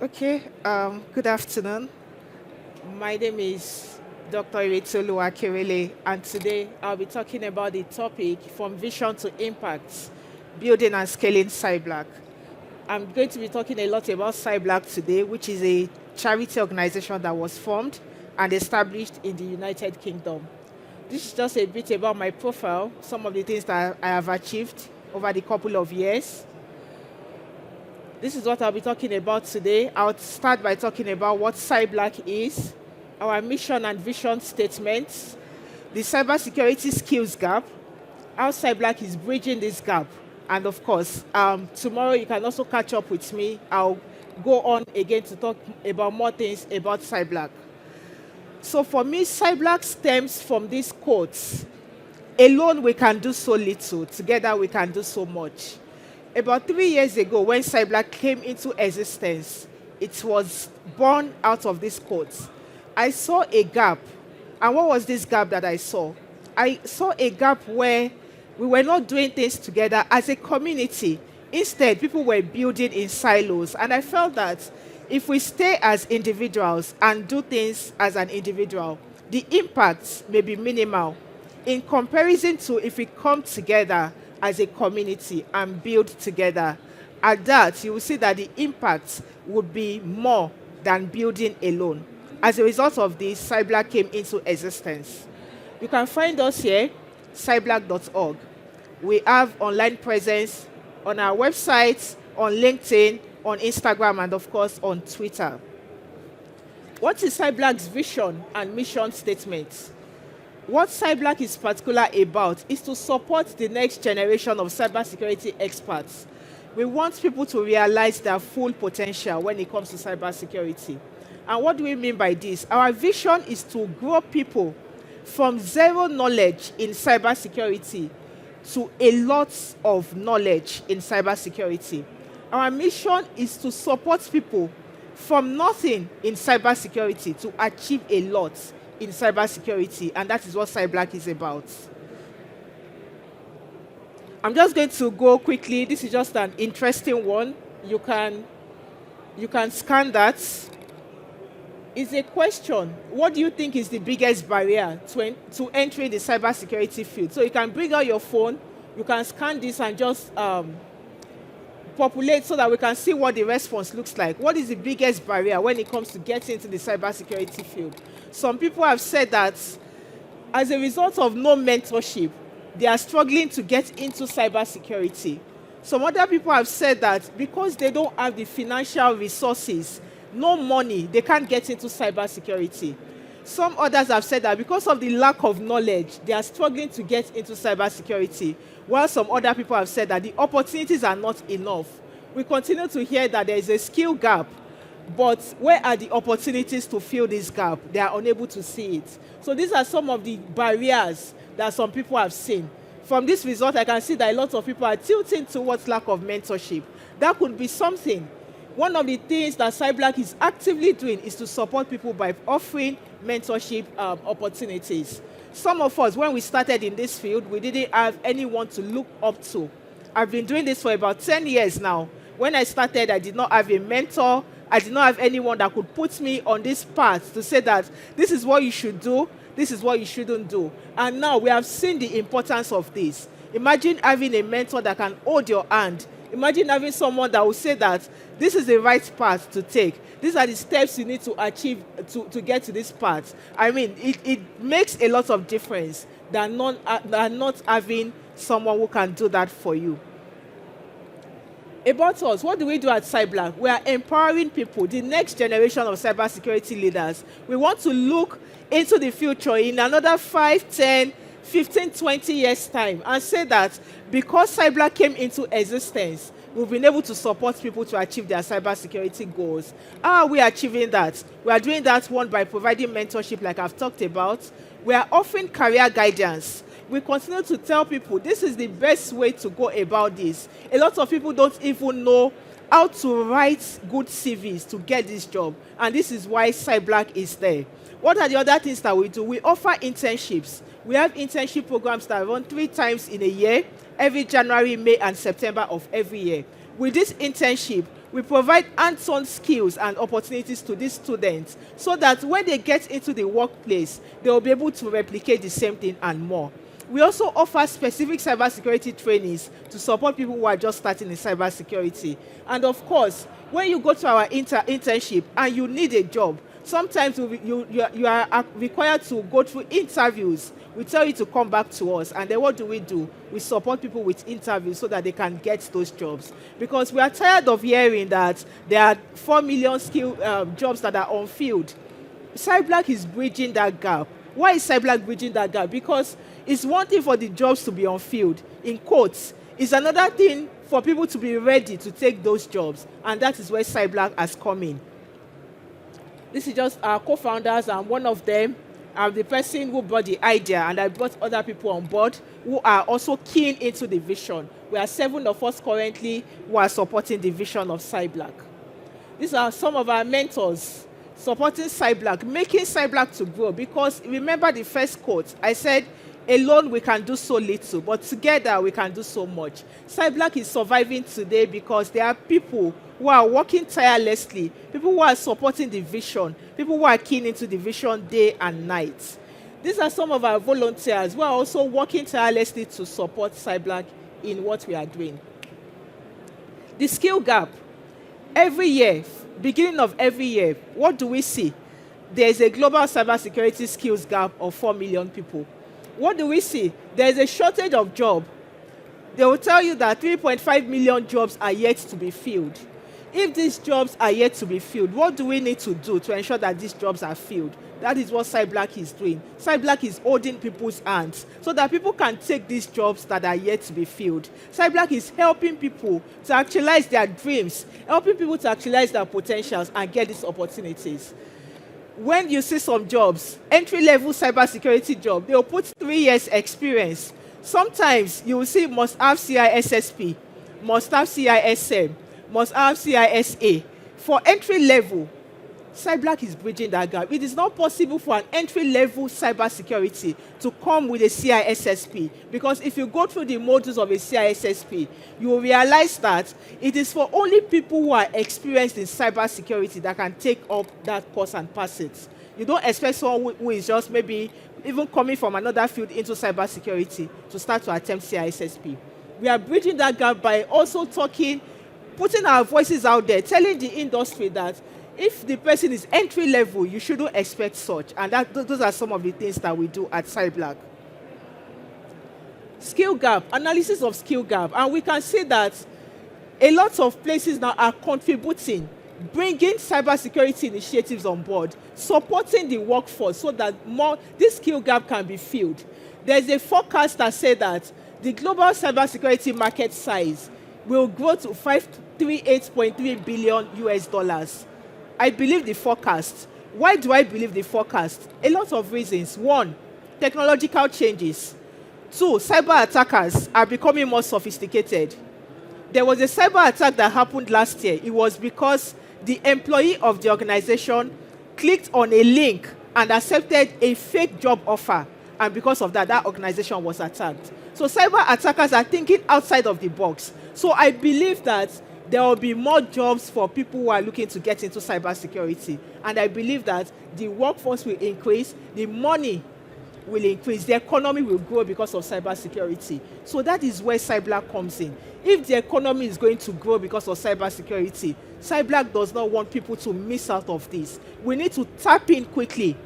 Okay, good afternoon. My name is Dr. Iretioluwa Akerele, and today I'll be talking about the topic from vision to impact, building and scaling Cyblack. I'm going to be talking a lot about Cyblack today, which is a charity organization that was formed and established in the United Kingdom. This is just a bit about my profile, some of the things that I have achieved over the couple of years. This is what I'll be talking about today. I'll start by talking about what Cyblack is, our mission and vision statements, the cybersecurity skills gap, how Cyblack is bridging this gap, and of course, tomorrow you can also catch up with me. I'll go on again to talk about more things about Cyblack. So for me, Cyblack stems from these quotes. Alone we can do so little, together we can do so much. About 3 years ago, when Cyblack came into existence, it was born out of this quote. I saw a gap. And what was this gap that I saw? I saw a gap where we were not doing things together as a community. Instead, people were building in silos. And I felt that if we stay as individuals and do things as an individual, the impacts may be minimal in comparison to if we come together as a community and build together. At that, you will see that the impact would be more than building alone. As a result of this, Cyblack came into existence. You can find us here, cyblack.org. We have online presence on our website, on LinkedIn, on Instagram, and of course on Twitter. What is Cyblack's vision and mission statement? What Cyblack is particular about is to support the next generation of cybersecurity experts. We want people to realize their full potential when it comes to cybersecurity. And what do we mean by this? Our vision is to grow people from zero knowledge in cybersecurity to a lot of knowledge in cybersecurity. Our mission is to support people from nothing in cybersecurity to achieve a lot in cybersecurity, and that is what Cyblack is about. I'm just going to go quickly. This is just an interesting one. You can scan that. It's a question. What do you think is the biggest barrier to entering the cybersecurity field? So you can bring out your phone, you can scan this and just populate so that we can see what the response looks like. What is the biggest barrier when it comes to getting into the cybersecurity field? Some people have said that as a result of no mentorship, they are struggling to get into cybersecurity. Some other people have said that because they don't have the financial resources, no money, they can't get into cybersecurity. Some others have said that because of the lack of knowledge, they are struggling to get into cybersecurity. While some other people have said that the opportunities are not enough. We continue to hear that there is a skill gap, but where are the opportunities to fill this gap? They are unable to see it. So these are some of the barriers that some people have seen. From this result, I can see that a lot of people are tilting towards lack of mentorship. That could be something. One of the things that Cyblack is actively doing is to support people by offering mentorship opportunities. Some of us, when we started in this field, we didn't have anyone to look up to. I've been doing this for about 10 years now. When I started, I did not have a mentor. I did not have anyone that could put me on this path to say that this is what you should do, this is what you shouldn't do. And now we have seen the importance of this. Imagine having a mentor that can hold your hand. Imagine having someone that will say that this is the right path to take. These are the steps you need to achieve to get to this path. I mean, it makes a lot of difference than not having someone who can do that for you. About us, what do we do at Cyblack? We are empowering people, the next generation of cybersecurity leaders. We want to look into the future in another 5, 10, 15, 20 years' time and say that because Cyblack came into existence, we've been able to support people to achieve their cybersecurity goals. How are we achieving that? We are doing that, one, by providing mentorship like I've talked about. We are offering career guidance. We continue to tell people this is the best way to go about this. A lot of people don't even know how to write good CVs to get this job, and this is why Cyblack is there. What are the other things that we do? We offer internships. We have internship programs that run 3 times in a year, every January, May, and September of every year. With this internship, we provide hands-on skills and opportunities to these students so that when they get into the workplace, they will be able to replicate the same thing and more. We also offer specific cybersecurity trainings to support people who are just starting in cybersecurity. And of course, when you go to our internship and you need a job, sometimes you are required to go through interviews. We tell you to come back to us, and then what do? We support people with interviews so that they can get those jobs. Because we are tired of hearing that there are 4 million jobs that are unfilled. Cyblack is bridging that gap. Why is Cyblack bridging that gap? Because it's one thing for the jobs to be unfilled, in quotes. It's another thing for people to be ready to take those jobs, and that is where Cyblack has come in. This is just our co-founders, and one of them, I'm the person who brought the idea, and I brought other people on board who are also keen into the vision. We are 7 of us currently who are supporting the vision of Cyblack. These are some of our mentors supporting Cyblack, making Cyblack to grow, because remember the first quote, I said, alone we can do so little, but together we can do so much. Cyblack is surviving today because there are people who are working tirelessly, people who are supporting the vision, people who are keen into the vision day and night. These are some of our volunteers who are also working tirelessly to support Cyblack in what we are doing. The skill gap. Every year, beginning of every year, what do we see? There is a global cybersecurity skills gap of 4 million people. What do we see? There is a shortage of jobs. They will tell you that 3.5 million jobs are yet to be filled. If these jobs are yet to be filled, what do we need to do to ensure that these jobs are filled? That is what Cyblack is doing. Cyblack is holding people's hands so that people can take these jobs that are yet to be filled. Cyblack is helping people to actualize their dreams, helping people to actualize their potentials and get these opportunities. When you see some jobs, entry-level cybersecurity job, they will put 3 years experience. Sometimes you will see must have CISSP, must have CISM, must have CISA. For entry-level, Cyblack is bridging that gap. It is not possible for an entry-level cybersecurity to come with a CISSP, because if you go through the modules of a CISSP, you will realize that it is for only people who are experienced in cybersecurity that can take up that course and pass it. You don't expect someone who is just maybe even coming from another field into cybersecurity to start to attempt CISSP. We are bridging that gap by also putting our voices out there, telling the industry that if the person is entry level, you shouldn't expect such. And those are some of the things that we do at Cyblack. Skill gap, analysis of skill gap. And we can see that a lot of places now are contributing, bringing cybersecurity initiatives on board, supporting the workforce so that this skill gap can be filled. There's a forecast that says that the global cybersecurity market size will grow to $538.3 billion US. I believe the forecast. Why do I believe the forecast? A lot of reasons. 1, technological changes. 2, cyber attackers are becoming more sophisticated. There was a cyber attack that happened last year. It was because the employee of the organization clicked on a link and accepted a fake job offer. And because of that, that organization was attacked. So cyber attackers are thinking outside of the box. So I believe that there will be more jobs for people who are looking to get into cybersecurity. And I believe that the workforce will increase, the money will increase, the economy will grow because of cybersecurity. So that is where Cyblack comes in. If the economy is going to grow because of cybersecurity, Cyblack does not want people to miss out of this. We need to tap in quickly.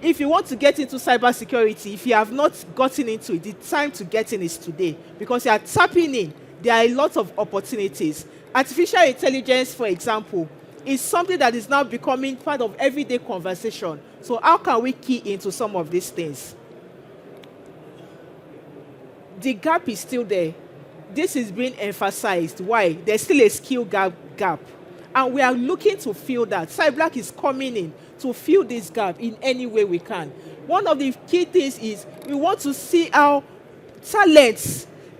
If you want to get into cybersecurity, if you have not gotten into it, the time to get in is today, because you are tapping in. There are a lot of opportunities. Artificial intelligence, for example, is something that is now becoming part of everyday conversation. So how can we key into some of these things? The gap is still there. This is being emphasized. Why? There's still a skill gap. And we are looking to fill that. Cyblack is coming in to fill this gap in any way we can. One of the key things is we want to see how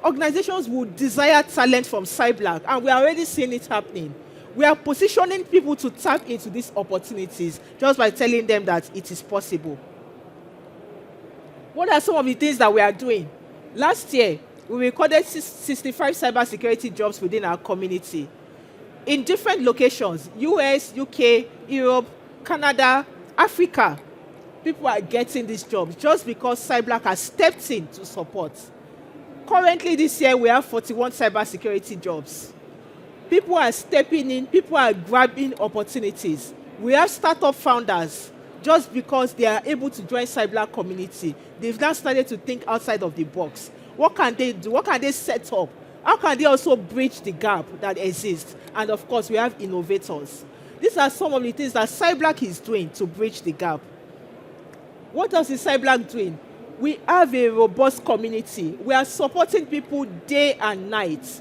organizations will desire talent from Cyblack, and we are already seeing it happening. We are positioning people to tap into these opportunities just by telling them that it is possible. What are some of the things that we are doing? Last year, We recorded 65 cybersecurity jobs within our community in different locations: US, UK, Europe, Canada, Africa. People are getting these jobs just because Cyblack has stepped in to support. Currently this year we have 41 cybersecurity jobs. People are stepping in, people are grabbing opportunities. We have startup founders just because they are able to join Cyblack community. They've now started to think outside of the box. What can they do? What can they set up? How can they also bridge the gap that exists? And of course, we have innovators. These are some of the things that Cyblack is doing to bridge the gap. What else is Cyblack doing? We have a robust community. We are supporting people day and night.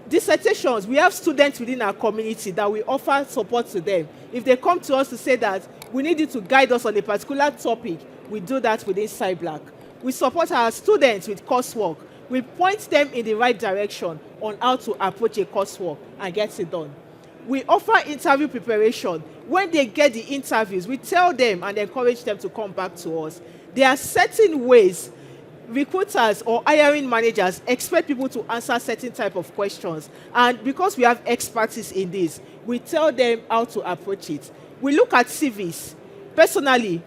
Dissertations, we have students within our community that we offer support to them. If they come to us to say that we need you to guide us on a particular topic, we do that within Cyblack. We support our students with coursework. We point them in the right direction on how to approach a coursework and get it done. We offer interview preparation. When they get the interviews, we tell them and encourage them to come back to us. There are certain ways recruiters or hiring managers expect people to answer certain type of questions, and because we have expertise in this, we tell them how to approach it. We look at CVs. Personally,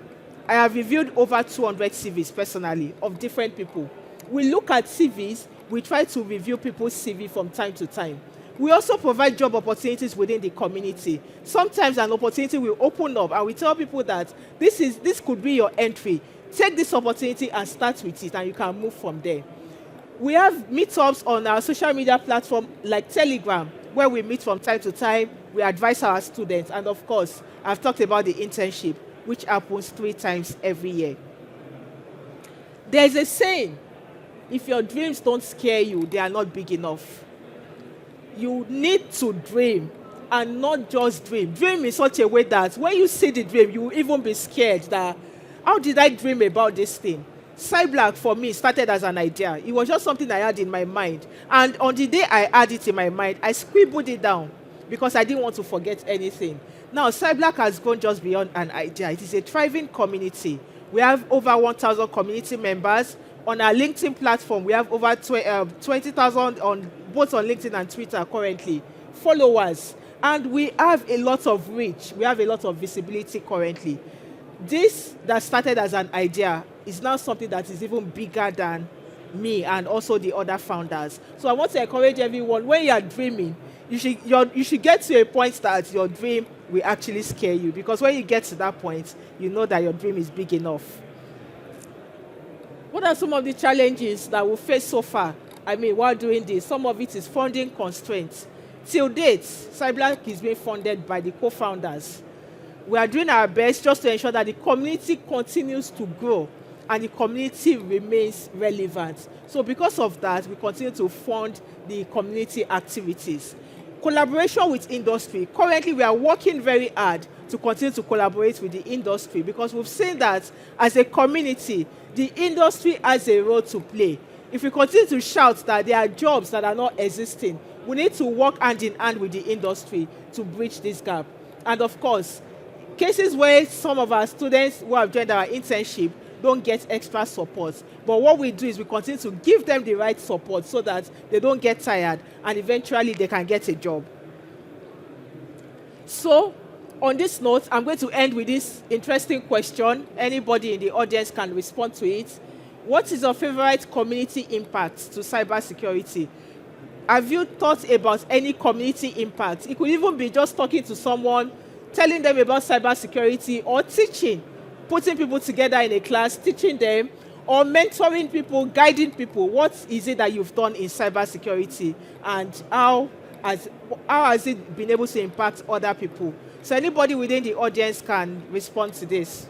I have reviewed over 200 CVs personally of different people. We look at CVs. We try to review people's CV from time to time. We also provide job opportunities within the community. Sometimes an opportunity will open up and we tell people that this could be your entry. Take this opportunity and start with it, and you can move from there. We have meetups on our social media platform like Telegram, where we meet from time to time. We advise our students, and of course, I've talked about the internship, which happens 3 times every year. There's a saying, if your dreams don't scare you, they are not big enough. You need to dream, and not just dream. Dream in such a way that when you see the dream, you will even be scared that, how did I dream about this thing? Cyblack for me started as an idea. It was just something I had in my mind. And on the day I had it in my mind, I scribbled it down because I didn't want to forget anything. Now, Cyblack has gone just beyond an idea. It is a thriving community. We have over 1,000 community members. On our LinkedIn platform, we have over 20,000 on both on LinkedIn and Twitter currently, followers. And we have a lot of reach. We have a lot of visibility currently. This that started as an idea is now something that is even bigger than me and also the other founders. So I want to encourage everyone, when you are dreaming, you should get to a point that your dream will actually scare you, because when you get to that point, you know that your dream is big enough. What are some of the challenges that we face so far? While doing this, some of it is funding constraints. Till date, Cyblack is being funded by the co-founders. We are doing our best just to ensure that the community continues to grow and the community remains relevant. So because of that, we continue to fund the community activities. Collaboration with industry. Currently, we are working very hard to continue to collaborate with the industry, because we've seen that as a community, the industry has a role to play. If we continue to shout that there are jobs that are not existing, we need to work hand in hand with the industry to bridge this gap. And of course, cases where some of our students who have joined our internship don't get extra support. But what we do is we continue to give them the right support so that they don't get tired and eventually they can get a job. So, on this note, I'm going to end with this interesting question. Anybody in the audience can respond to it. What is your favorite community impact to cybersecurity? Have you thought about any community impact? It could even be just talking to someone, telling them about cybersecurity, or teaching, putting people together in a class, teaching them, or mentoring people, guiding people. What is it that you've done in cybersecurity, and how has it been able to impact other people? So anybody within the audience can respond to this.